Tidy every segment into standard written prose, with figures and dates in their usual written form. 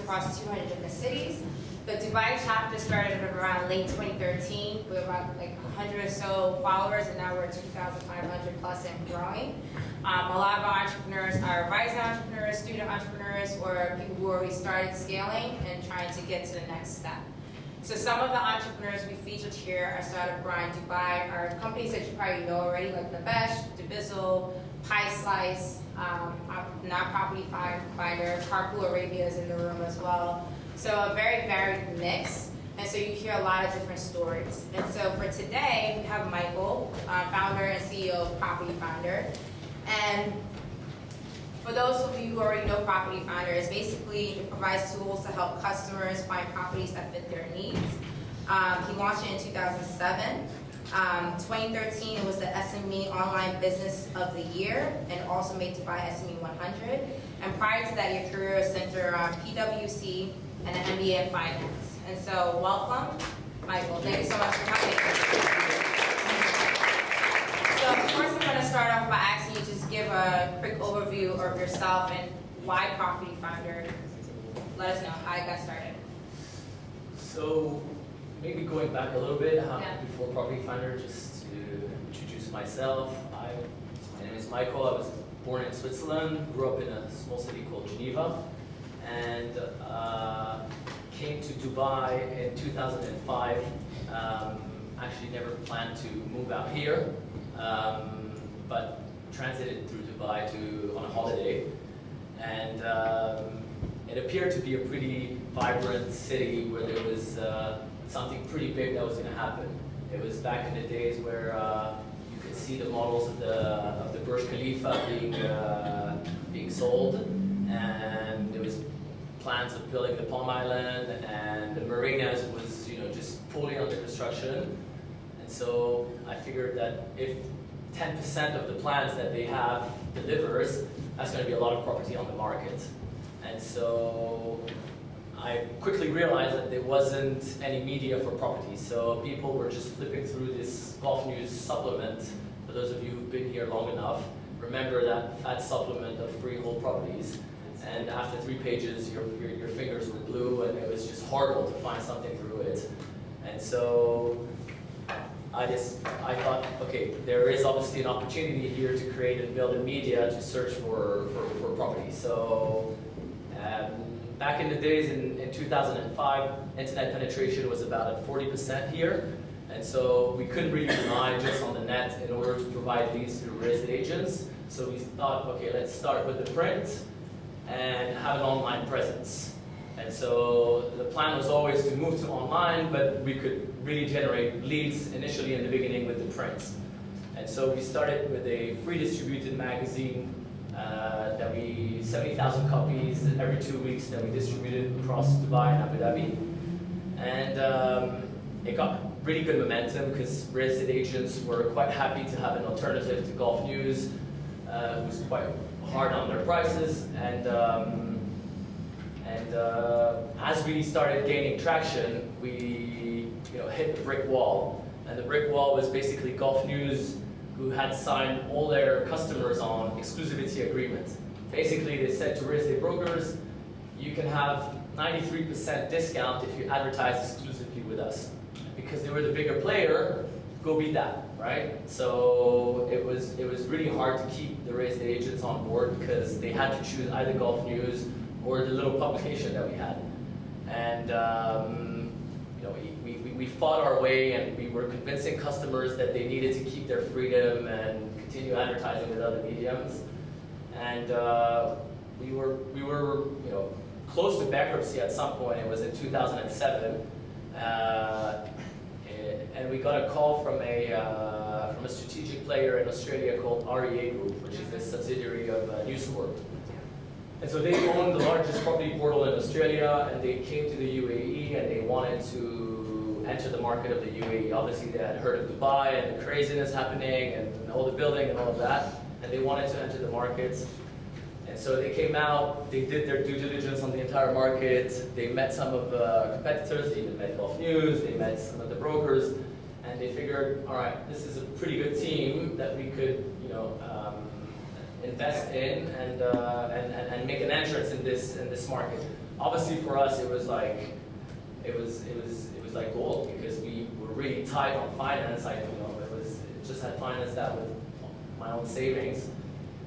across 200 different cities. The Dubai chapter started around late 2013 with about like 100 or so followers, and now we're 2,500 plus and growing. A lot of our entrepreneurs are rising entrepreneurs, student entrepreneurs, or people who already started scaling and trying to get to the next step. So some of the entrepreneurs we featured here are StartupGrind Dubai, are companies that you probably know already, like Navesh, Divizzle, Pie Slice, PropertyFinder, Carpool Arabia is in the room as well. So a very varied mix, and so you hear a lot of different stories. And so for today, we have Michael, founder and CEO of PropertyFinder. And for those of you who already know PropertyFinder, it's basically, it provides tools to help customers find properties that fit their needs. He launched it in 2007. 2013, it was the SME Online Business of the Year, and also made Dubai SME 100. And prior to that, your career was centered around PwC and an MBA in finance. And so, welcome, Michael. Thank you so much for coming. So, first I'm going to start off by asking you to just give a quick overview of yourself and why PropertyFinder. Let us know how you got started. So, maybe going back a little bit before PropertyFinder, just to introduce myself. My name is Michael. I was born in Switzerland, grew up in a small city called Geneva, and came to Dubai in 2005. Actually never planned to move out here, but transited through Dubai on a holiday. And it appeared to be a pretty vibrant city where there was something pretty big that was going to happen. It was back in the days where you could see the models of the Burj Khalifa being sold, and there was plans of building the Palm Island, and the marinas was just fully under construction. And so I figured that if 10% of the plans that they have delivers, that's going to be a lot of property on the market. And so I quickly realized that there wasn't any media for property, so people were just flipping through this Golf News supplement. For those of you who've been here long enough, remember that fat supplement of freehold properties. And after 3 pages, your fingers were blue, and it was just horrible to find something through it. And so I thought, okay, there is obviously an opportunity here to create and build a media to search for property. So back in the days in 2005, internet penetration was about at 40% here. And so we couldn't really rely just on the net in order to provide leads to real estate agents. So we thought, okay, let's start with the print and have an online presence. And so the plan was always to move to online, but we could really generate leads initially in the beginning with the print. And so we started with a free distributed magazine 70,000 copies every 2 weeks that we distributed across Dubai and Abu Dhabi. And it got really good momentum because real estate agents were quite happy to have an alternative to Golf News. It was quite hard on their prices, and as we started gaining traction, we hit the brick wall. And the brick wall was basically Golf News, who had signed all their customers on exclusivity agreements. Basically, they said to real estate brokers, you can have 93% discount if you advertise exclusively with us. Because they were the bigger player, go beat that, right? So it was really hard to keep the real estate agents on board because they had to choose either Golf News or the little publication that we had. And we fought our way, and we were convincing customers that they needed to keep their freedom and continue advertising with other mediums. And we were close to bankruptcy at some point. It was in 2007, and we got a call from a strategic player in Australia called REA Group, which is a subsidiary of News Corp. And so they own the largest property portal in Australia, and they came to the UAE, and they wanted to enter the market of the UAE. Obviously, they had heard of Dubai and the craziness happening and all the building and all of that, and they wanted to enter the market. And so they came out, they did their due diligence on the entire market, they met some of the competitors, they even met Golf News, they met some of the brokers, and they figured, all right, this is a pretty good team that we could, invest in and make an entrance in this market. obviously for us, it was like gold because we were really tight on finance. It just had finance that with my own savings,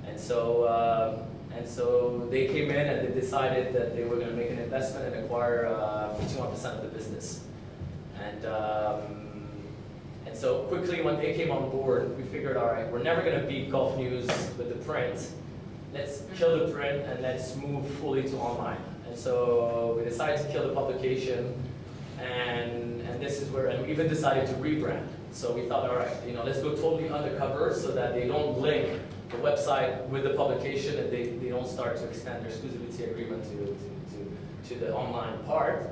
and so they came in and they decided that they were going to make an investment and acquire 51% of the business, and so quickly when they came on board, we figured, all right, we're never going to beat Golf News with the print. Let's kill the print and let's move fully to online. And so we decided to kill the publication, and this is where, and we even decided to rebrand. So we thought, all right, let's go totally undercover so that they don't link the website with the publication and they don't start to extend their exclusivity agreement to the online part.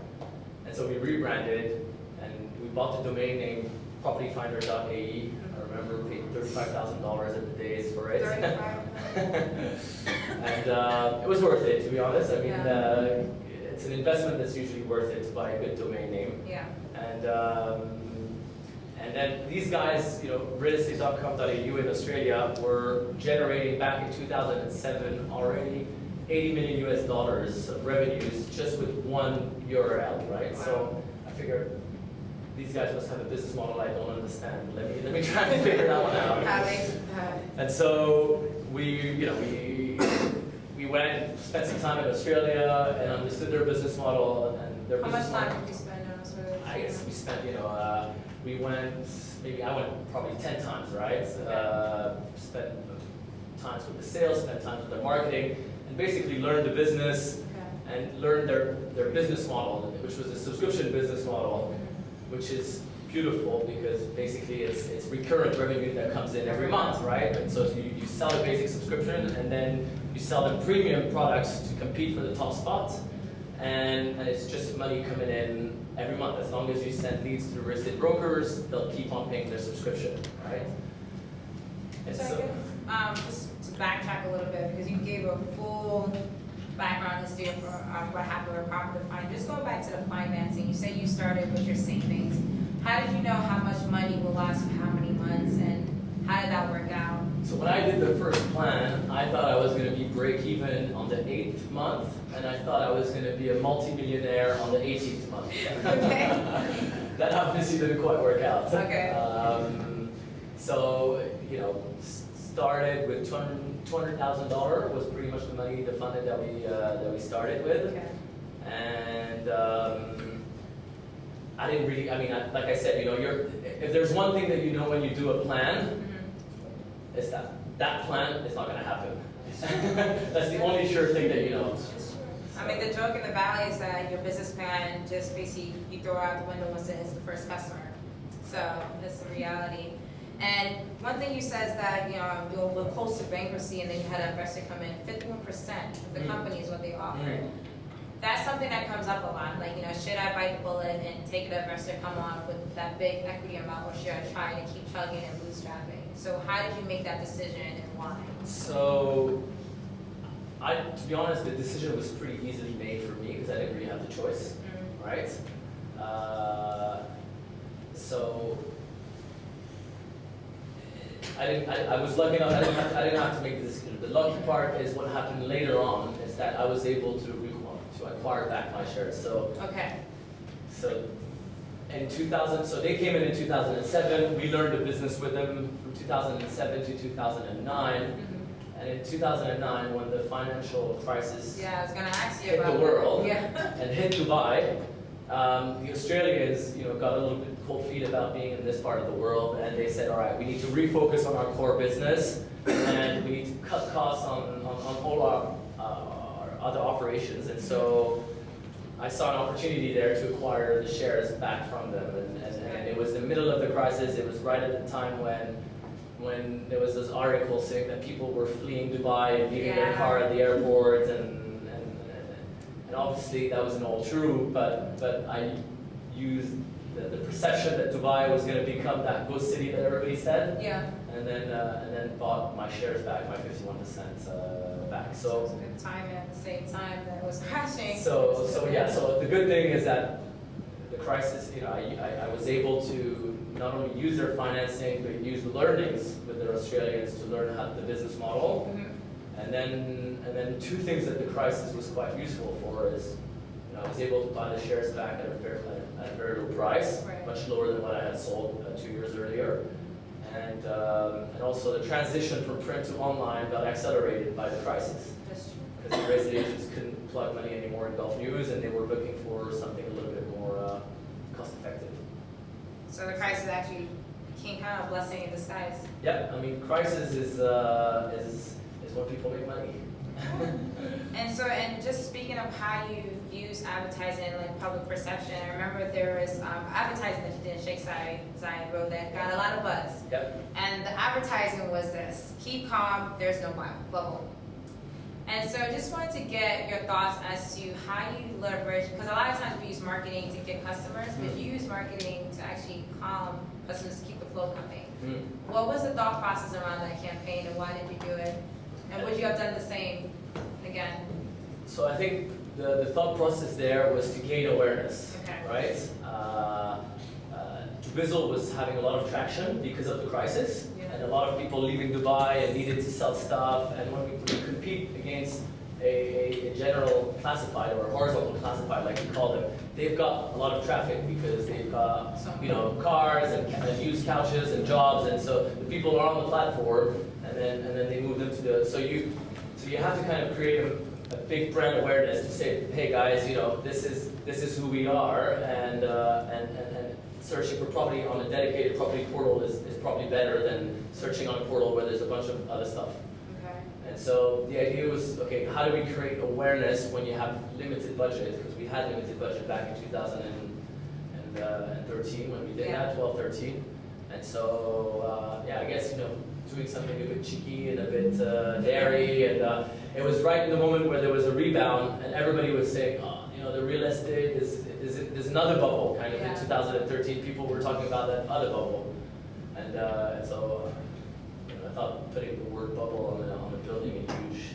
And so we rebranded and we bought the domain name PropertyFinder.ae. I remember paid $35,000 at the days for it. And it was worth it, to be honest. I mean, it's an investment that's usually worth it to buy a good domain name. Yeah. And then these guys, realestate.com.au in Australia were generating back in 2007 already $80 million of revenues just with one URL, right? Wow. So I figured these guys must have a business model I don't understand. Let me try and figure that one out. And so we went and spent some time in Australia and understood their business model and their How business much model. time did you spend in Australia? I guess we spent, I went probably 10 times, right? Spent times with the sales, spent times with their marketing, and basically learned the business and learned their business model, which was a subscription business model, which is beautiful because basically it's recurrent revenue that comes in every month, right? And so you sell a basic subscription and then you sell them premium products to compete for the top spots, and it's just money coming in every month. As long as you send leads to real estate brokers, they'll keep on paying their subscription, right? And So I guess, just to backtrack a little bit, because you gave a full background history of what happened with PropertyFinder. Just going back to the financing, you say you started with your savings. How did you know how much money will last for how many months, and how did that work out? So when I did the first plan, I thought I was going to be break even on the 8th month, and I thought I was going to be a multi-millionaire on the 18th month. Okay. That obviously didn't quite work out. Okay. So, started with $200,000 was pretty much the money, the funding that we started with. Okay. And I didn't really, like I said, if there's one thing that you know when you do a plan, it's that plan is not going to happen. That's the only sure thing that you know. I mean, the joke in the valley is that your business plan just basically you throw out the window once it's the first customer. So that's the reality. And one thing you said is that we're close to bankruptcy, and then you had an investor come in. 51% of the company is what they offered. That's something that comes up a lot. Like, should I bite the bullet and take an investor come on with that big equity amount, or should I try to keep chugging and bootstrapping? So how did you make that decision and why? So, to be honest, the decision was pretty easily made for me because I didn't really have the choice, right? So I was lucky enough. I didn't have to make the decision. The lucky part is what happened later on is that I was able to acquire back my shares. So So in 2000, so they came in 2007. We learned the business with them from 2007 to 2009. And in 2009, when the financial crisis I was gonna ask you hit about the world that. and hit Dubai, the Australians, got a little bit cold feet about being in this part of the world, and they said, all right, we need to refocus on our core business, and we need to cut costs on all our other operations. And so I saw an opportunity there to acquire the shares back from them, and it was the middle of the crisis. It was right at the time when there was this article saying that people were fleeing Dubai and leaving their car at the airport, and obviously that wasn't all true, but I used the perception that Dubai was going to become that ghost city that everybody said, and then bought my shares back, my 51% back. So it was a good time at the same time that it was crashing. So the good thing is that the crisis, I was able to not only use their financing, but use the learnings with their Australians to learn how the business model. And then two things that the crisis was quite useful for is I was able to buy the shares back at a very low price, Right. much lower than what I had sold 2 years earlier. And also the transition from print to online got accelerated by the crisis. That's true. Because the real estate agents couldn't plug money anymore in Gulf News, and they were looking for something a little bit more cost effective. So the crisis actually became kind of a blessing in disguise. Yeah, I mean, crisis is when people make money. And just speaking of how you use advertising, like public perception, I remember there was advertising that you did in Sheikh Zayed Road that got a lot of buzz. Yep. And the advertising was this: keep calm, there's no bubble. And so I just wanted to get your thoughts as to how you leverage, because a lot of times we use marketing to get customers, but you use marketing to actually calm customers to keep the flow coming. What was the thought process around that campaign, and why did you do it? And would you have done the same again? So I think the thought process there was to gain awareness, Okay. right? Dubizzle was having a lot of traction because of the crisis, Yeah. and a lot of people leaving Dubai and needed to sell stuff. And when we compete against a general classified or a horizontal classified, like we call them, they've got a lot of traffic because they've got cars and used couches and jobs, and so the people are on the platform, and then they move them to the so you have to kind of create a big brand awareness to say, hey guys, this is who we are, and searching for property on a dedicated property portal is probably better than searching on a portal where there's a bunch of other stuff. Okay. And so the idea was, okay, how do we create awareness when you have limited budget? Because we had limited budget back in 2013 when we did that, 12, 13. And so, I guess, doing something a bit cheeky and a bit daring, and it was right in the moment where there was a rebound, and everybody was saying, the real estate there's another bubble, kind of in 2013. People were talking about that other bubble, and so I thought putting the word bubble on the building in huge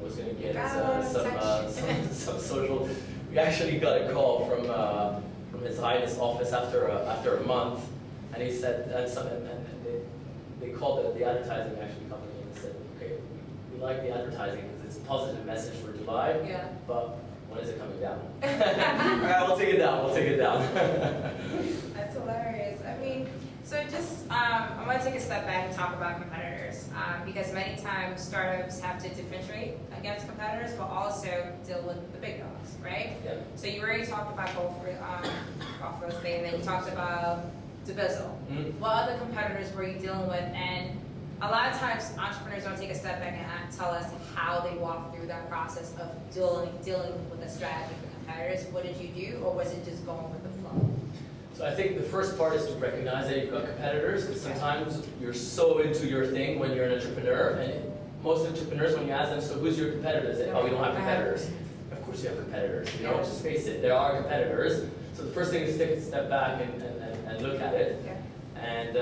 was going to get some social. We actually got a call from His Highness office after a month, and he said and they called the advertising actually company and said, okay, we like the advertising because it's a positive message for Dubai, but when is it coming down? All right, we'll take it down. That's hilarious. I mean, so just, I want to take a step back and talk about competitors, because many times startups have to differentiate against competitors, but also deal with the big dogs, right? Yeah. So you already talked about Gulf Real Estate, and then you talked about Dubizzle. What other competitors were you dealing with? And a lot of times entrepreneurs don't take a step back and tell us how they walk through that process of dealing with a strategy for competitors. What did you do, or was it just going with the flow? So I think the first part is to recognize that you've got competitors, because sometimes you're so into your thing when you're an entrepreneur, and most entrepreneurs, when you ask them, so who's your competitor, they say, oh, we don't have competitors. Of course you have competitors, just face it, there are competitors. So the first thing is to take a step back and look at it, and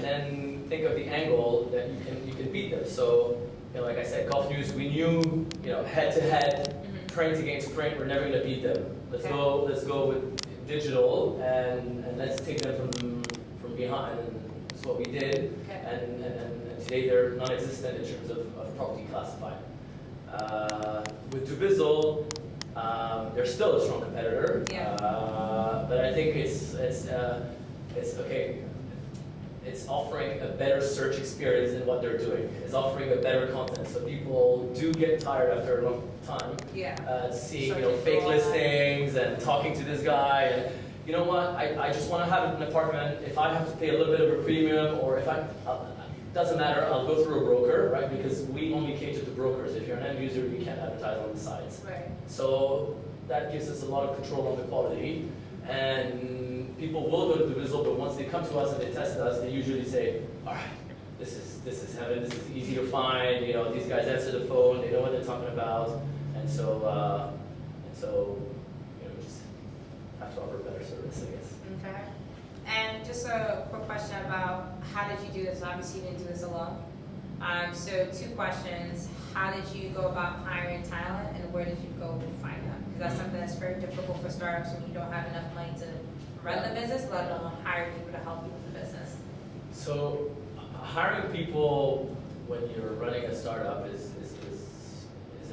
then think of the angle that you can beat them. So, like I said, Gulf News, we knew, head to head, print against print, we're never going to beat them. Let's go with digital, and let's take them from behind. And that's what we did. And today they're non-existent in terms of property classified. With Dubizzle, they're still a strong competitor, but I think it's okay. It's offering a better search experience than what they're doing. It's offering a better content, so people do get tired after a long time seeing fake listings and talking to this guy. And you know what? I just want to have an apartment. If I have to pay a little bit of a premium, or if doesn't matter. I'll go through a broker, right? Because we only cater to brokers. If you're an end user, you can't advertise on the sites. Right. So that gives us a lot of control on the quality. And people will go to Dubizzle, but once they come to us and they test us, they usually say, all right, this is heaven, this is easy to find, these guys answer the phone, they know what they're talking about, and so we just have to offer better service, I guess. Okay. And just a quick question about how did you do this? Obviously you didn't do this alone. So 2 questions. How did you go about hiring talent, and where did you go to find them? Because that's something that's very difficult for startups when you don't have enough money to run the business, let alone hire people to help you with the business. So hiring people when you're running a startup is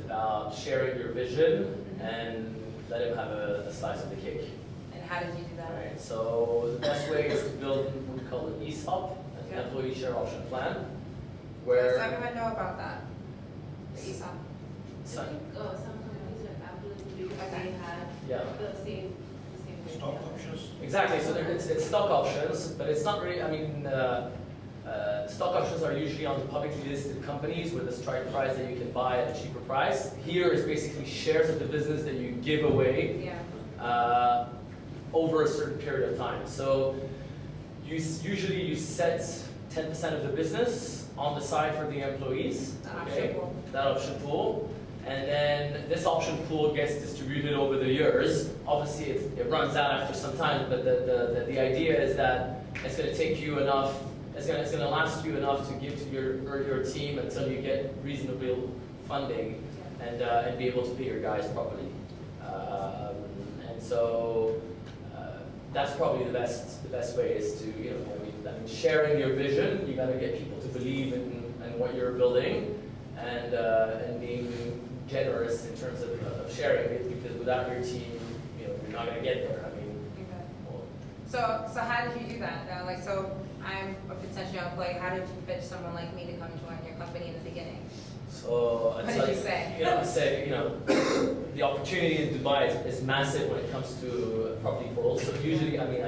about sharing your vision and let him have a slice of the cake. And how did you do that? Right. So the best way is to build what we call an ESOP, an employee share option plan, where. Does everyone know about that? The ESOP. So, Some companies like Apple, because they had yeah. the same thing. Stock options. Exactly. So it's stock options, but it's not really. I mean, stock options are usually on the publicly listed companies with a strike price that you can buy at a cheaper price. Here is basically shares of the business that you give away. Yeah. Over a certain period of time. So usually you set 10% of the business on the side for the employees. That option pool. And then this option pool gets distributed over the years. Obviously it runs out after some time, but the idea is that it's going to take you enough, it's going to last you enough to give to your team until you get reasonable funding and be able to pay your guys properly. And so that's probably the best way is to, I mean, sharing your vision. You got to get people to believe in what you're building, and being generous in terms of sharing it, because without your team, you're not going to get there. I mean, well, So how did you do that? So I'm a potential employee. How did you pitch someone like me to come join your company in the beginning? So What did you say? I said, the opportunity in Dubai is massive when it comes to property portals. So usually, I mean,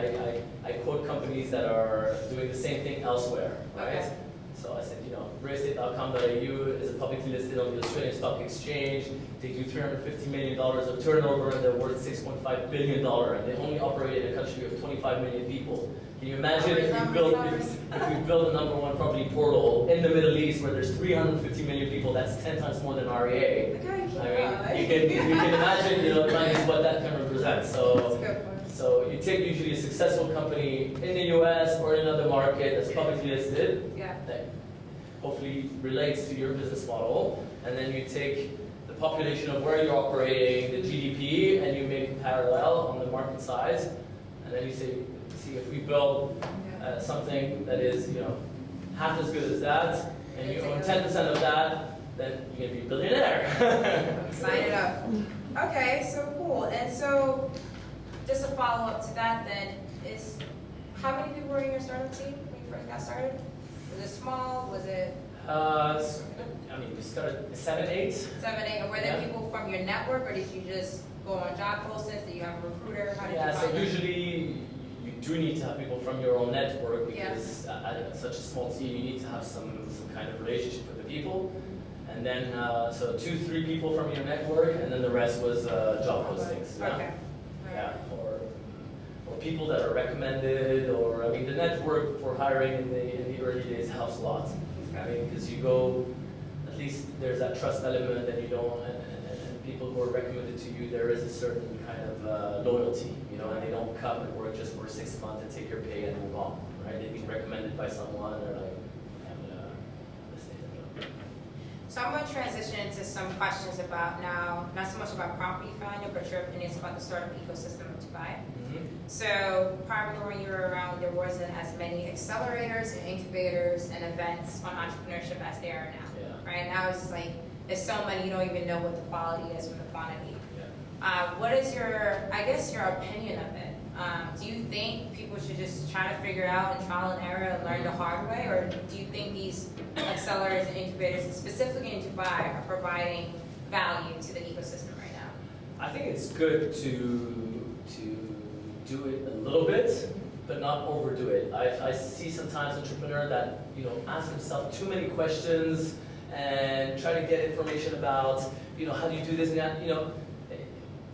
I quote companies that are doing the same thing elsewhere, right? Okay. So I said, realestate.com.au is a publicly listed on the Australian Stock Exchange. They do $350 million of turnover and they're worth $6.5 billion. And they only operate in a country of 25 million people. Can you imagine if we build a number one property portal in the Middle East where there's 350 million people? That's 10 times more than REA. I mean, you can imagine, what that can represent. So you take usually a successful company in the US or in another market that's publicly listed, that hopefully relates to your business model, and then you take the population of where you're operating, the GDP, and you make parallel on the market size, and then you see if we build something that is half as good as that, and you own 10% of that, then you're going to be a billionaire. Sign it up. Okay, so cool. And so, just a follow up to that then, is how many people were in your startup team when you first got started? Was it small? Was it? I mean, we started 7, 8. 7, 8. And were there people from your network, or did you just go on job postings? Did you have a recruiter? How did you so find them? usually you do need to have people from your own network because at such a small team, you need to have some kind of relationship with the people. And then, so 2, 3 people from your network, and then the rest was job postings. Okay. Yeah, or people that are recommended, or I mean, the network for hiring in the early days helps a lot. I mean, because you go, at least there's that trust element, and you don't, and people who are recommended to you, there is a certain kind of loyalty, and they don't come and work just for 6 months and take your pay and move on, right? They've been recommended by someone, they're like, So I'm going to transition into some questions about now, not so much about PropertyFinder, but your opinions about the startup ecosystem of Dubai. So probably when you were around, there wasn't as many accelerators and incubators and events on entrepreneurship as there are now. Right now, it's just like there's so many, you don't even know what the quality is from the quantity. What is your opinion of it? Do you think people should just try to figure out and trial and error and learn the hard way, or do you think these accelerators and incubators, specifically in Dubai, are providing value to the ecosystem right now? I think it's good to do it a little bit, but not overdo it. I see sometimes entrepreneurs that ask themselves too many questions and try to get information about how do you do this and that.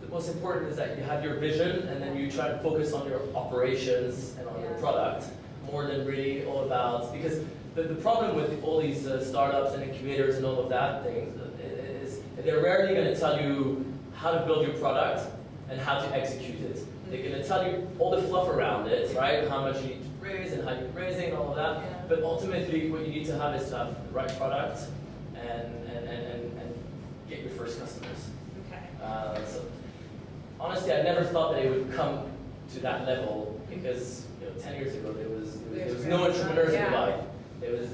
The most important is that you have your vision, and then you try to focus on your operations and on your product more than really all about, because the problem with all these startups and incubators and all of that things is they're rarely going to tell you how to build your product and how to execute it. They're going to tell you all the fluff around it, right? How much you need to raise and how you're raising and all of that. But ultimately, what you need to have is to have the right product and get your first customers. Okay. So honestly, I never thought that it would come to that level, because 10 years ago there was no entrepreneurs in Dubai. There was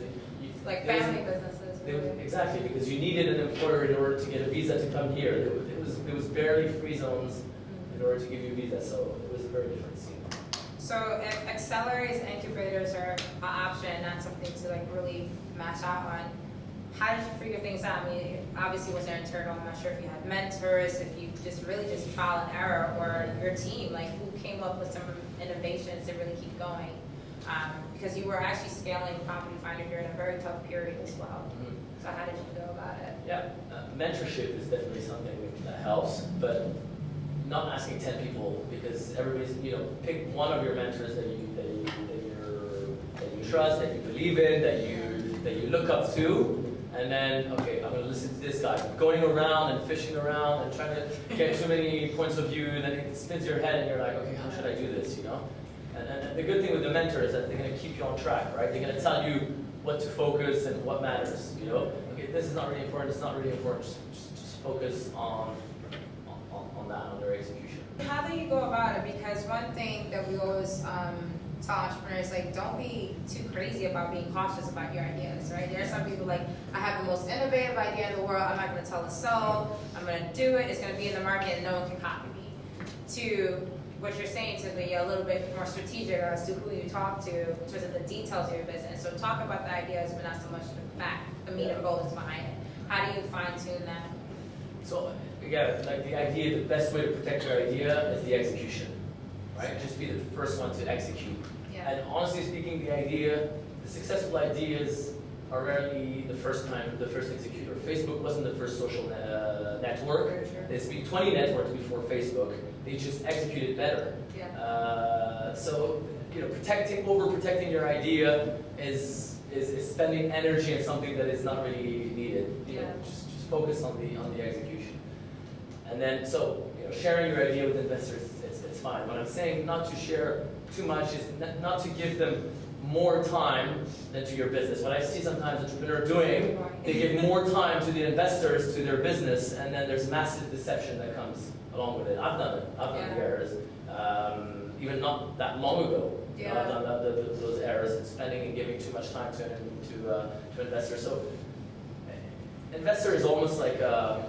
like family businesses. Exactly, because you needed an employer in order to get a visa to come here. There was barely free zones in order to give you a visa. So it was a very different scene. So if accelerators and incubators are an option, not something to like really mash out on, how did you figure things out? I mean, obviously it wasn't internal. I'm not sure if you had mentors, if you just really just trial and error, or your team, like who came up with some innovations to really keep going? Because you were actually scaling PropertyFinder during a very tough period as well. Mm-hmm. So how did you go about it? Yeah, mentorship is definitely something that helps, but not asking 10 people, because everybody's, pick one of your mentors that you trust, that you believe in, that you look up to, and then, okay, I'm going to listen to this guy. Going around and fishing around and trying to get too many points of view, and then it spins your head and you're like, okay, how should I do this, And the good thing with the mentor is that they're going to keep you on track, right? They're going to tell you what to focus and what matters, Okay, this is not really important, it's not really important, just focus on that, on their execution. How do you go about it? Because one thing that we always tell entrepreneurs, like, don't be too crazy about being cautious about your ideas, right? There are some people like, I have the most innovative idea in the world, I'm not going to tell a soul, I'm going to do it, it's going to be in the market and no one can copy me. To what you're saying, to be a little bit more strategic as to who you talk to in terms of the details of your business. So talk about the ideas, but not so much the fact, the meat and bones behind it. How do you fine tune that? So again, like the idea, the best way to protect your idea is the execution, right? Just be the first one to execute. Yeah. And honestly speaking, the successful ideas are rarely the first executor. Facebook wasn't the first social network. Sure. There's been 20 networks before Facebook. They just executed better. Yeah. So overprotecting your idea is spending energy on something that is not really needed. Just focus on the execution. And then sharing your idea with investors, it's fine. What I'm saying not to share too much is not to give them more time than to your business. What I see sometimes entrepreneurs doing, they give more time to the investors, to their business, and then there's massive deception that comes along with it. I've done it. I've done the errors. Even not that long ago, I've done those errors, spending and giving too much time to investors. So, investor is almost like a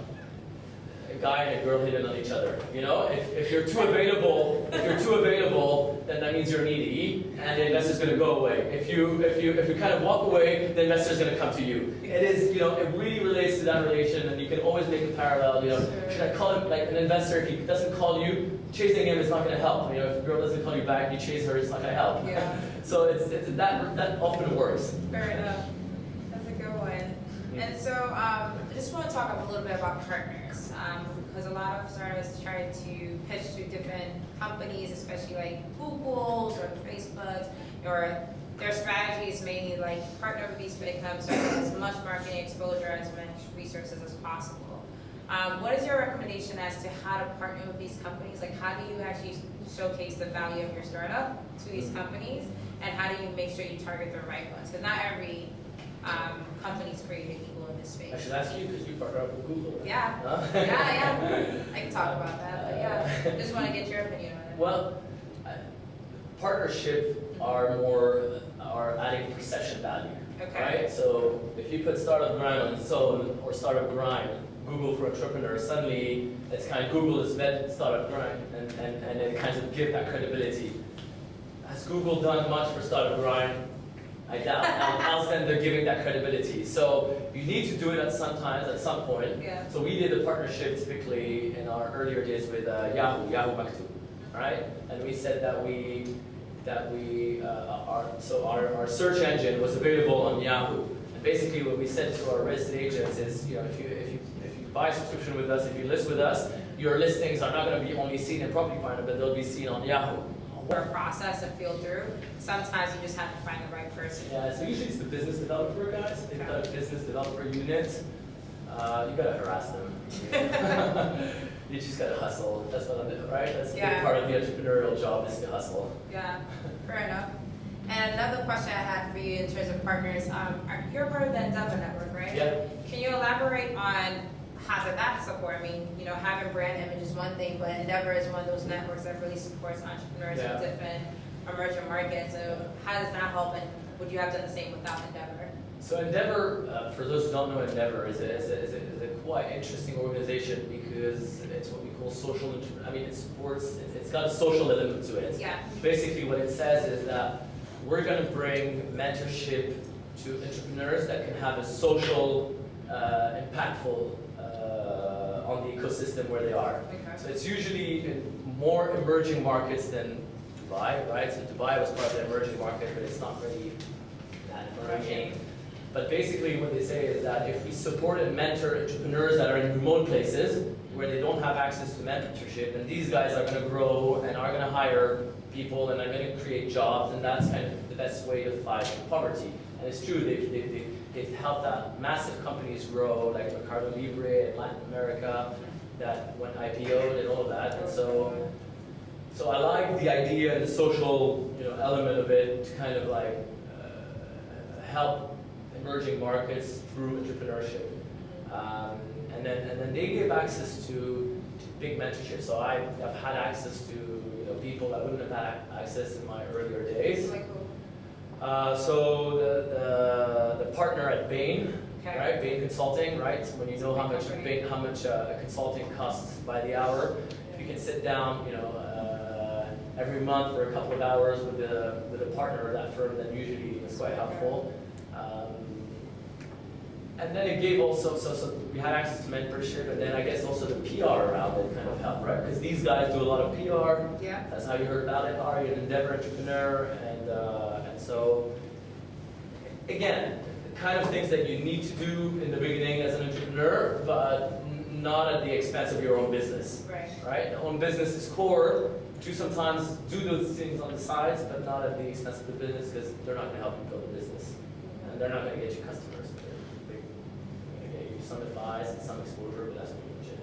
guy and a girl hitting on each other. If you're too available, then that means you're needy, and the investor's going to go away. If you kind of walk away, the investor's going to come to you. It is, it really relates to that relation, and you can always make a parallel. Should I call him like an investor? If he doesn't call you, chasing him is not going to help. If a girl doesn't call you back, you chase her, it's not going to help. Yeah. So that often works. Fair enough. That's a good one. And so I just want to talk a little bit about partners, because a lot of startups try to pitch to different companies, especially like Google's or Facebook's, or their strategy is mainly like partner with these big companies, so as much marketing exposure, as much resources as possible. What is your recommendation as to how to partner with these companies? Like, how do you actually showcase the value of your startup to these companies, and how do you make sure you target the right ones? Because not every companies created equal in this space. I should ask you because you partner up with Google. Right? Yeah. Huh? Yeah. I can talk about that, but yeah, just want to get your opinion on it. Well, partnership are adding perception value. Okay. Right? So if you put StartupGrind on its own, or StartupGrind, Google for entrepreneurs, suddenly it's kind of Google is vet StartupGrind, and it kind of give that credibility. Has Google done much for StartupGrind? I doubt. Else then they're giving that credibility. So you need to do it at some point. Yeah. So we did a partnership typically in our earlier days with Yahoo Maktub, right? And we said that our search engine was available on Yahoo. And basically what we said to our resident agents is, if you buy a subscription with us, if you list with us, your listings are not going to be only seen in PropertyFinder, but they'll be seen on Yahoo. Or process and feel through. Sometimes you just have to find the right person. Yeah, so usually it's the business developer guys. They've got a business developer unit. You gotta harass them. You just gotta hustle. That's what I'm doing, right? That's a big part of the entrepreneurial job is to hustle. Yeah, fair enough. And another question I had for you in terms of partners, you're part of the Endeavor Network, right? Yeah. Can you elaborate on how did that support? I mean, having brand image is one thing, but Endeavor is one of those networks that really supports entrepreneurs in different emerging markets. So how does that help, and would you have done the same without Endeavor? So Endeavor, for those who don't know, Endeavor is a quite interesting organization because it's what we call social. I mean, it supports. It's got a social element to it. Yeah. Basically, what it says is that we're going to bring mentorship to entrepreneurs that can have a social, impactful on the ecosystem where they are. Okay. So it's usually in more emerging markets than Dubai, right? So Dubai was part of the emerging market, but it's not really that emerging. But basically what they say is that if we support and mentor entrepreneurs that are in remote places where they don't have access to mentorship, then these guys are going to grow and are going to hire people and are going to create jobs, and that's kind of the best way to fight poverty. And it's true, they've helped out massive companies grow, like Mercado Libre in Latin America, that went IPO'd and all of that. And so I like the idea and the social, element of it to kind of like help emerging markets through entrepreneurship. And then they give access to big mentorship. So I've had access to people that wouldn't have had access in my earlier days. So the partner at Bain, right? Bain Consulting, right? When you know how much consulting costs by the hour, if you can sit down, every month for a couple of hours with a partner of that firm, then usually it's quite helpful. And then it gave also, so we had access to mentorship, and then I guess also the PR around it kind of helped, right? Because these guys do a lot of PR. Yeah. That's how you heard about it. Are you an Endeavor entrepreneur? And so, again, the kind of things that you need to do in the beginning as an entrepreneur, but not at the expense of your own business. Right. Right? Your own business is core. To sometimes do those things on the sides, but not at the expense of the business, because they're not going to help you build a business, and they're not going to get you customers. They're going to get you some advice and some exposure, but that's pretty much it.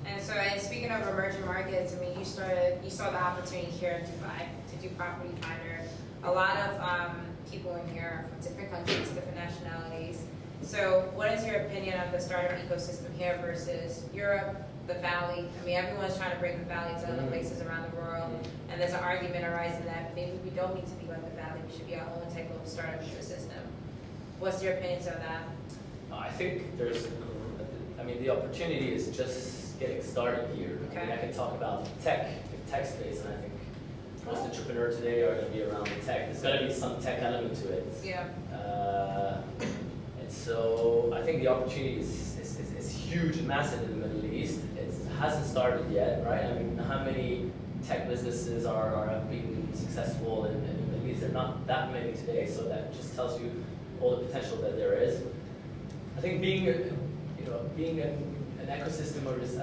And so, speaking of emerging markets, I mean, you saw the opportunity here in Dubai to do PropertyFinder. A lot of people in here are from different countries, different nationalities. So, what is your opinion of the startup ecosystem here versus Europe, the Valley? I mean, everyone's trying to bring the Valley to other places around the world, and there's an argument arising that maybe we don't need to be like the Valley, we should be our own type of startup ecosystem. What's your opinion on that? I think the opportunity is just getting started here. I mean, I can talk about the tech space, and I think most entrepreneurs today are going to be around the tech. There's got to be some tech element to it. Yeah. And so I think the opportunity is huge and massive in the Middle East. It hasn't started yet, right? I mean, how many tech businesses have been successful in the Middle East? There are not that many today, so that just tells you all the potential that there is. I think being an ecosystem or just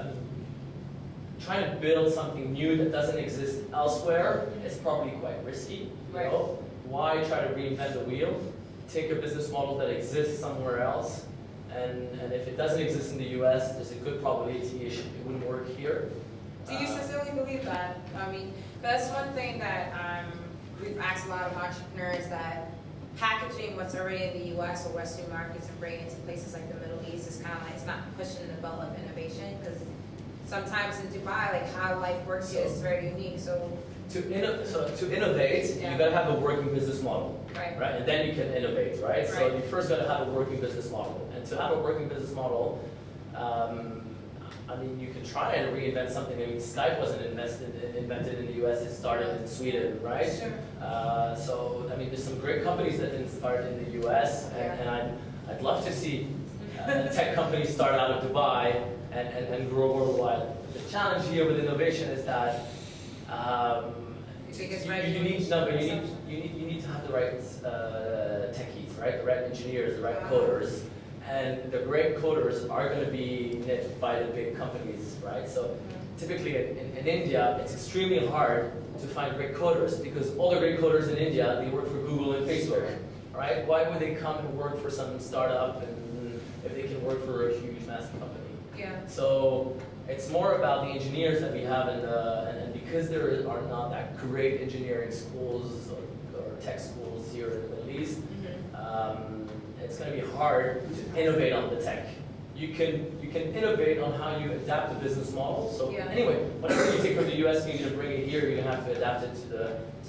trying to build something new that doesn't exist elsewhere is probably quite risky. Right. Why try to reinvent the wheel? Take a business model that exists somewhere else, and if it doesn't exist in the US, there's a good probability it wouldn't work here. Do you sincerely believe that? I mean, that's one thing that we've asked a lot of entrepreneurs, that packaging what's already in the US or Western markets and bringing it to places like the Middle East is kind of like, it's not pushing the belt of innovation, because sometimes in Dubai, like how life works here is very unique. So to innovate, you got to have a working business model, right? And then you can innovate, right? So Right. you first got to have a working business model, and to have a working business model, I mean, you can try and reinvent something. I mean, Skype wasn't invented in the US; it started in Sweden, right? Sure. So I mean, there's some great companies that didn't start in the US, and I'd love to see tech companies start out of Dubai and grow worldwide. The challenge here with innovation is that you need to have the right techies, right? The right engineers, the right coders, and the great coders are going to be knit by the big companies, right? So typically in India, it's extremely hard to find great coders, because all the great coders in India, they work for Google and Facebook, right? Why would they come and work for some startup and if they can work for a huge, massive company? Yeah. So it's more about the engineers that we have, and because there are not that great engineering schools or tech schools here in the Middle East, it's going to be hard to innovate on the tech. you can innovate on how you adapt the business model. So Yeah. anyway, whatever you take from the US, you need to bring it here. You're gonna have to adapt it to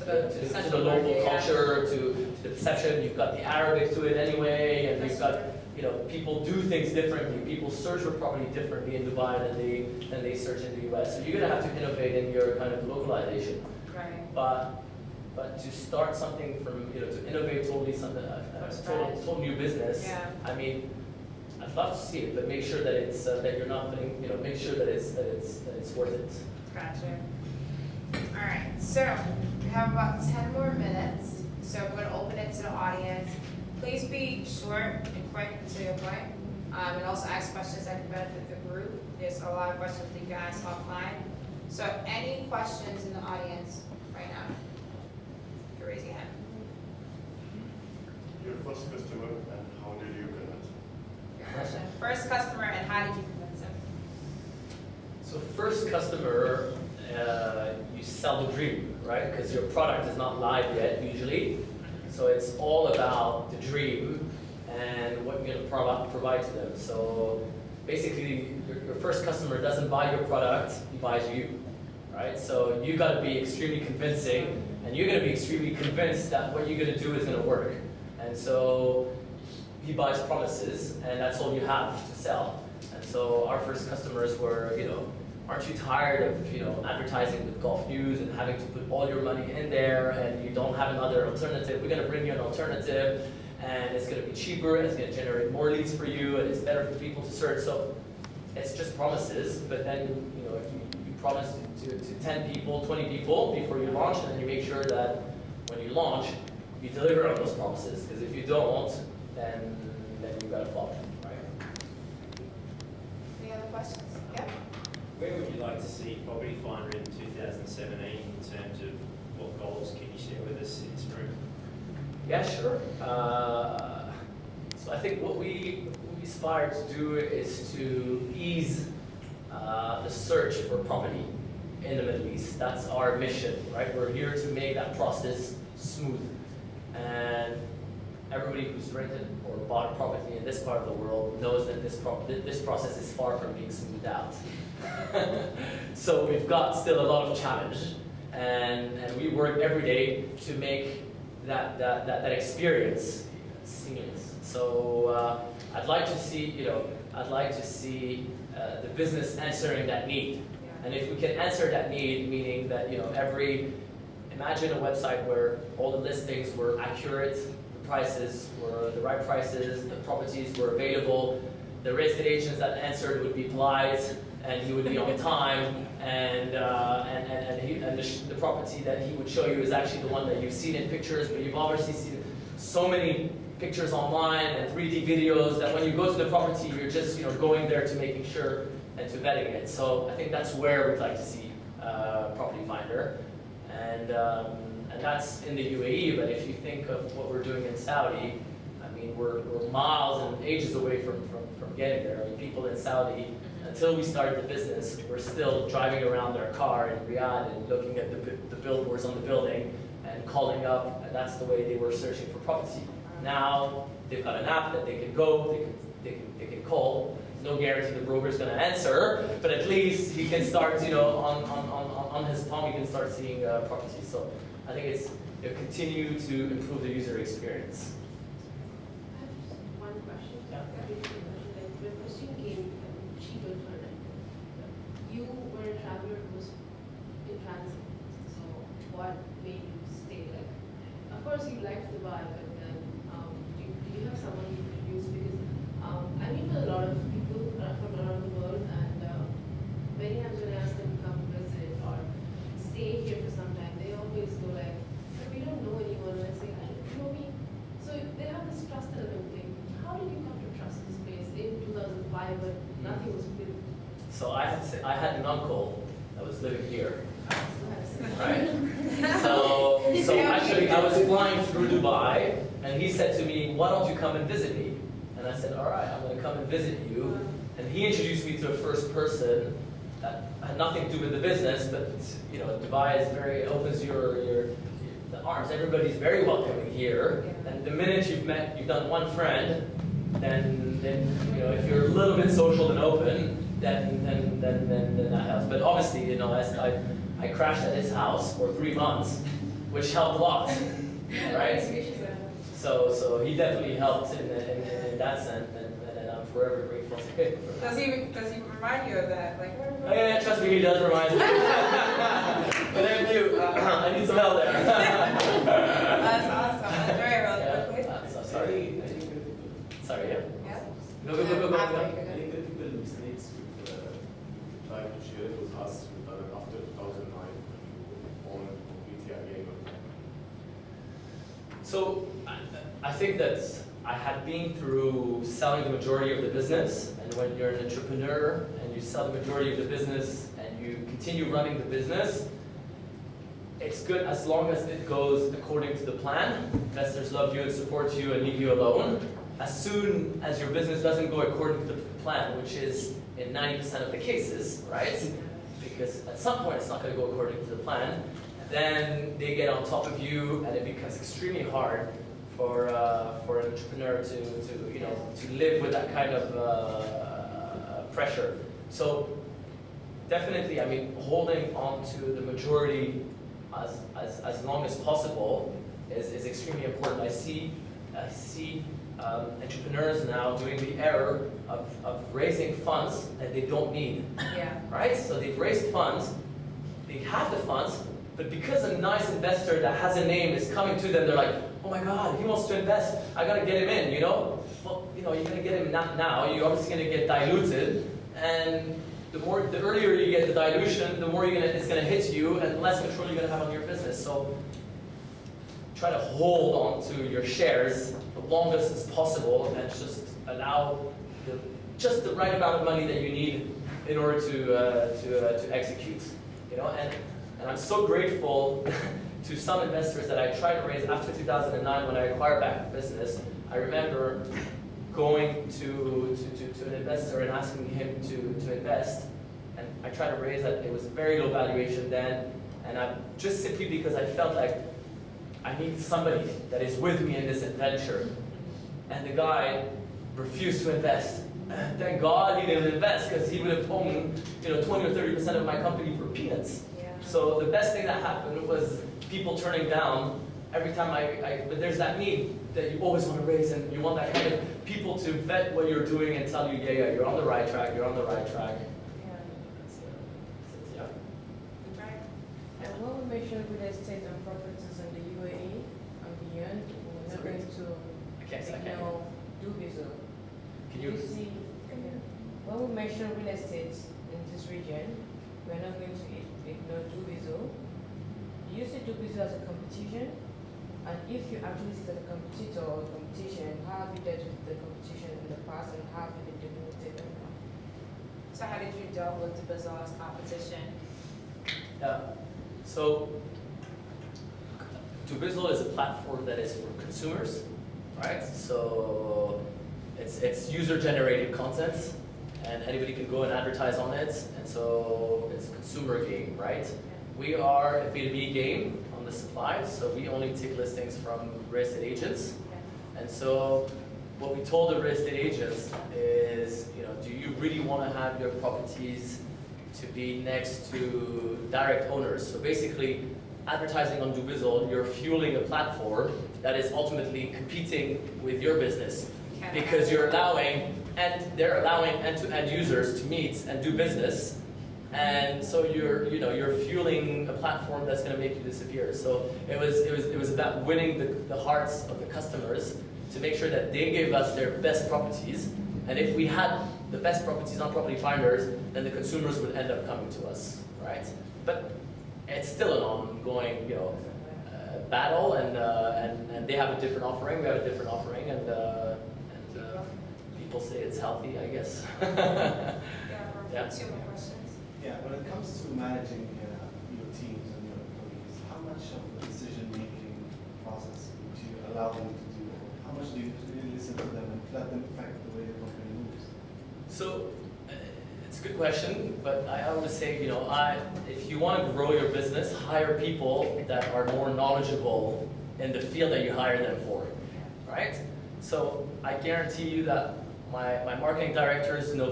the central local market, yeah. culture, to the perception. You've got the Arabic to it anyway, and That's you've got, you know, people do things differently. People search for property differently in Dubai than they search in the US. So you're gonna have to innovate in your kind of localization. Right. But to start something from, you know, to innovate totally something, scratch. total new business. Yeah. I mean, I'd love to see it, but make sure that it's that you're not putting, you know, make sure that it's worth it. Gotcha. All right, so we have about 10 more minutes, so we're gonna open it to the audience. Please be short and quick and to your point, and also ask questions that can benefit the group. There's a lot of questions that you can ask offline. So any questions in the audience right now? You can raise your hand. Your first customer and how did you convince him? Your question. First customer and how did you convince him? So first customer, you sell the dream, right? Because your product is not live yet usually. So it's all about the dream and what you're going to provide to them. So basically, your first customer doesn't buy your product, he buys you, right? So you got to be extremely convincing, and you're going to be extremely convinced that what you're going to do is going to work. And so he buys promises, and that's all you have to sell. And so our first customers were, you know, aren't you tired of, you know, advertising with Golf News and having to put all your money in there, and you don't have another alternative? We're going to bring you an alternative, and it's going to be cheaper, it's going to generate more leads for you, and it's better for people to search. So it's just promises, but then, you know, you promise to 10 people, 20 people before you launch, and you make sure that when you launch, you deliver on those promises. Because if you don't, then you got to flop, right? Any other questions? Yeah? Where would you like to see PropertyFinder in 2017 in terms of what goals can you share with us in this room? Yeah, sure. So I think what we aspire to do is to ease the search for property in the Middle East. That's our mission, right? We're here to make that process smooth. And everybody who's rented or bought a property in this part of the world knows that this process is far from being smoothed out. So we've got still a lot of challenge, and we work every day to make that experience seamless. So I'd like to see, you know, the business answering that need. And if we can answer that need, meaning that, you know, imagine a website where all the listings were accurate, the prices were the right prices, the properties were available, the real estate agents that answered would be polite, and he would be on time, and the property that he would show you is actually the one that you've seen in pictures, but you've obviously seen so many pictures online and 3D videos that when you go to the property, you're just, you know, going there to making sure and to vetting it. So I think that's where we'd like to see PropertyFinder, and that's in the UAE. But if you think of what we're doing in Saudi, I mean, we're miles and ages away from getting there. I mean, people in Saudi, until we started the business, we're still driving around their car in Riyadh and looking at the billboards on the building and calling up, and that's the way they were searching for property. Now they've got an app that they can go, they can call. No guarantee the broker's going to answer, but at least he can start, you know, on his palm, he can start seeing properties. So I think it's, you know, continue to improve the user experience. I have just one question. Yeah. Like, when question came, she told her that you were a traveler who was in transit. So what made you stay? Like, of course you liked Dubai, but then do you have someone you could use? Because I meet with a lot of people from around the world, and many times when I ask them to come visit or stay here for some time, they always go like, "But we don't know anyone." And I say, "You know me." So they have this trust element thing. How did you come to trust this place in 2005 when nothing was built? So I had an uncle that was living here, right? Right. So actually I was flying through Dubai, and he said to me, "Why don't you come and visit me?" And I said, "All right, I'm going to come and visit you." And he introduced me to a first person that had nothing to do with the business, but, you know, Dubai is opens the arms. Everybody's very welcoming here. And the minute you've done one friend, then if you're a little bit social and open, then that helps. But obviously, as I crashed at his house for 3 months, which helped a lot, right? So he definitely helped in that sense, and I'm forever grateful to him. Does he remind you of that? Like, Oh, yeah, trust me, he does remind me. But then you, I need some help there. that's awesome. That's very well quick. Sorry. Sorry, yeah. Yeah. Go. Any critical mistakes with trying to share with us after 2009 on completely again? So I think that I had been through selling the majority of the business, and when you're an entrepreneur and you sell the majority of the business and you continue running the business, it's good as long as it goes according to the plan. Investors love you and support you and leave you alone. As soon as your business doesn't go according to the plan, which is in 90% of the cases, right? Because at some point it's not going to go according to the plan, then they get on top of you, and it becomes extremely hard for an entrepreneur to live with that kind of pressure. So definitely, I mean, holding on to the majority as long as possible is extremely important. I see entrepreneurs now doing the error of raising funds that they don't need. Yeah. Right? So they've raised funds, they have the funds, but because a nice investor that has a name is coming to them, they're like, oh my God, he wants to invest, I gotta get him in, Well, you're gonna get him not now, you're obviously gonna get diluted, and the earlier you get the dilution, the more it's gonna hit you, and the less control you're gonna have on your business. So try to hold on to your shares the longest as possible, and just allow just the right amount of money that you need in order to execute. And I'm so grateful to some investors that I tried to raise after 2009 when I acquired back the business. I remember going to an investor and asking him to invest, and I tried to raise it. It was a very low valuation then, and just simply because I felt like I need somebody that is with me in this adventure. And the guy refused to invest. Thank God he didn't invest, because he would have owned 20 or 30% of my company for peanuts. Yeah. So the best thing that happened was people turning down every time but there's that need that you always want to raise, and you want that kind of people to vet what you're doing and tell you, yeah, you're on the right track, you're on the right track. Yeah. Right. And when we mention real estate and properties in the UAE and beyond, we're not going to ignore Dubizo. Can you? see, when we mention real estate in this region, we're not going to ignore Dubizo. You see Dubizo as a competition, and if you actually see the competitor or competition, how have you dealt with the competition in the past, and how have you been dealing with it now? So how did you deal with the Bazaar's competition? Yeah. So Dubizzle is a platform that is for consumers, right? So it's user-generated content, and anybody can go and advertise on it, and so it's a consumer game, right? We are a B2B game on the supply, so we only take listings from real estate agents. And so what we told the real estate agents is, do you really want to have your properties to be next to direct owners? So basically, advertising on Dubizzle, you're fueling a platform that is ultimately competing with your business, because you're allowing, and they're allowing end-to-end users to meet and do business. And so you're fueling a platform that's going to make you disappear. So it was about winning the hearts of the customers to make sure that they gave us their best properties. And if we had the best properties on PropertyFinders, then the consumers would end up coming to us, right? But it's still an ongoing, battle, and they have a different offering. We have a different offering, and people say it's healthy, I guess. Yeah. Two more questions. Yeah, when it comes to managing your teams and your employees, how much of the decision-making process do you allow them to do? How much do you really listen to them and let them affect the way the company moves? So it's a good question, but I always say, if you want to grow your business, hire people that are more knowledgeable in the field that you hire them for, right? So I guarantee you that my marketing directors know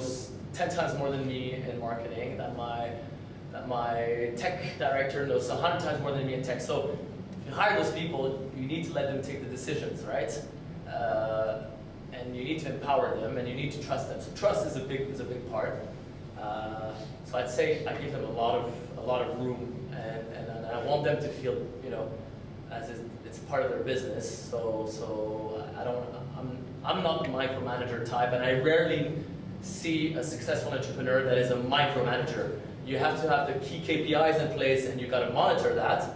10 times more than me in marketing, that my tech director knows 100 times more than me in tech. So if you hire those people, you need to let them take the decisions, right? And you need to empower them, and you need to trust them. So trust is a big part. So I'd say I give them a lot of room, and I want them to feel, you know, as it's part of their business. So I'm not the micromanager type, and I rarely see a successful entrepreneur that is a micromanager. You have to have the key KPIs in place, and you've got to monitor that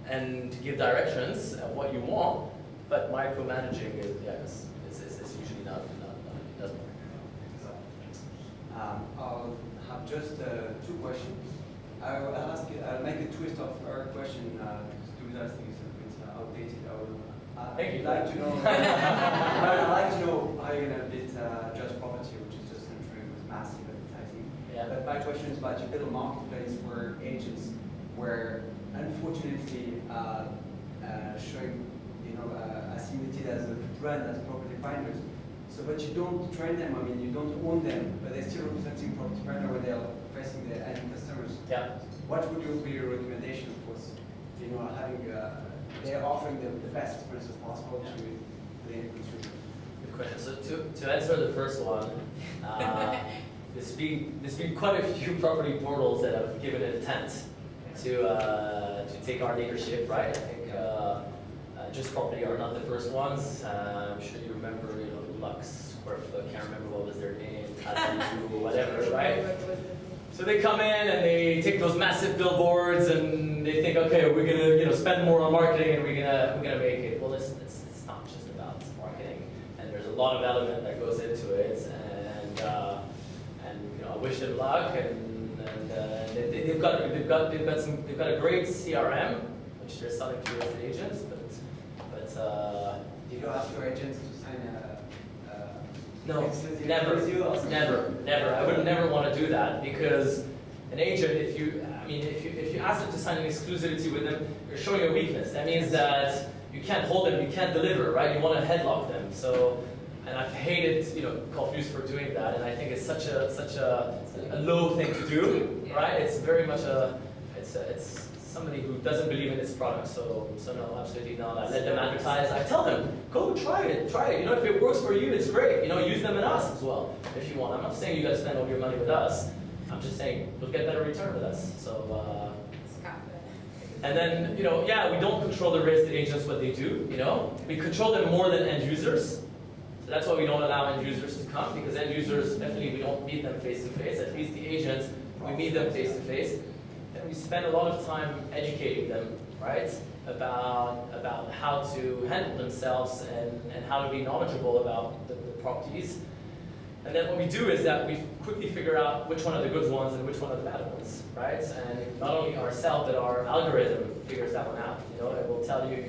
and give directions of what you want. But micromanaging is usually not it doesn't work. I'll have just 2 questions. I'll make a twist of our question because two last things are outdated. Thank you. I'd like to know. I'd like to know how you're gonna build Just Property, which is just entering with massive advertising. Yeah. But my question is about you build a marketplace where agents were unfortunately showing, as limited as a brand as PropertyFinders. So, but you don't train them. I mean, you don't own them, but they're still representing PropertyFinder when they're facing the end customers. Yeah. What would be your recommendation for, having they're offering the best experience as possible to the end consumer? Good question. So to answer the first one, there's been quite a few property portals that have given an intent to take our leadership, right? I think Just Property are not the first ones. I'm sure you remember, Lux, Square Foot, can't remember what was their name, Tattoo, whatever, right? So they come in and they take those massive billboards and they think, okay, we're gonna spend more on marketing and we're gonna make it. Well, it's not just about marketing, and there's a lot of element that goes into it, and I wish them luck, and they've got a great CRM which they're selling to real estate agents, but Did you ask your agents to sign no, exclusive never. with you or something? Never. I would never want to do that, because an agent, if you ask them to sign an exclusivity with them, you're showing a weakness. That means that you can't hold them, you can't deliver, right? You want to headlock them. So, and I've hated, Confused for doing that, and I think it's such a low thing to do, right? It's very much it's somebody who doesn't believe in its product. So no, absolutely not. I let them advertise. I tell them, go try it. If it works for you, it's great. Use them in us as well if you want. I'm not saying you got to spend all your money with us. I'm just saying you'll get better return with us. So. And then, we don't control the real estate agents what they do. We control them more than end users. So that's why we don't allow end users to come, because end users, definitely we don't meet them face to face. At least the agents, we meet them face to face. And we spend a lot of time educating them, right, about how to handle themselves and how to be knowledgeable about the properties. And then what we do is that we quickly figure out which one are the good ones and which one are the bad ones, right? And not only ourselves, but our algorithm figures that one out. It will tell you,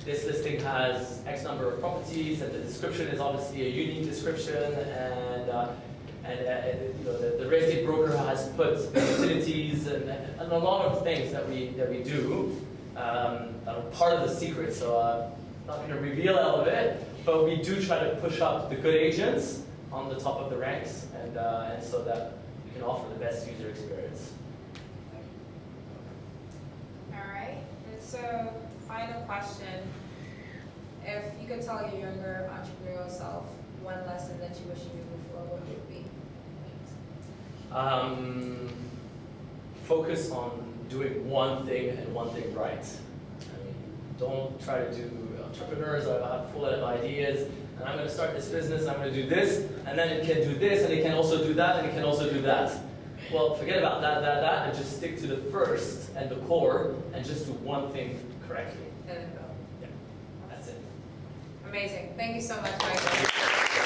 this listing has X number of properties, and the description is obviously a unique description, and the real estate broker has put utilities and a lot of things that we do that are part of the secret. So I'm not going to reveal all of it, but we do try to push up the good agents on the top of the ranks, and so that we can offer the best user experience. All right, and so final question. If you could tell your younger entrepreneurial self one lesson that you wish you knew before, what would it be? Focus on doing one thing and one thing right. Don't try to do, entrepreneurs are full of ideas, and I'm going to start this business, I'm going to do this, and then it can do this, and it can also do that, and it can also do that. Well, forget about that, and just stick to the first and the core, and just do one thing correctly. And then go. Yeah, that's it. Amazing. Thank you so much, Michael.